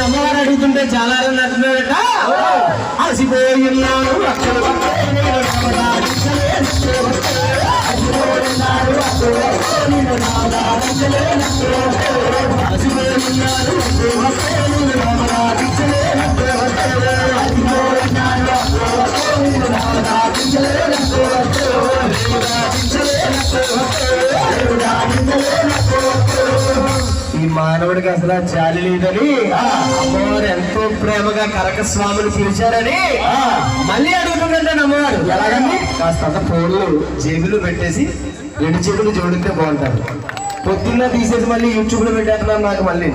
అమ్మవారు అడుగుతుంటే చాలా నచ్చినట అలసిపోయినాను ఈ మానవుడికి అసలు జాలి లేదని అమ్మవారు ఎంతో ప్రేమగా కనకస్వామిని పిలిచారని మళ్ళీ అడుగుతుందంటే అమ్మవారు ఎలాగండి కాస్త ఫోన్లు జేబులు పెట్టేసి 2 చేతులు జోడితే బాగుంటారు. పొద్దున్న తీసేసి మళ్ళీ యూట్యూబ్ లో పెట్టేస్తున్నారు నాకు మళ్ళీ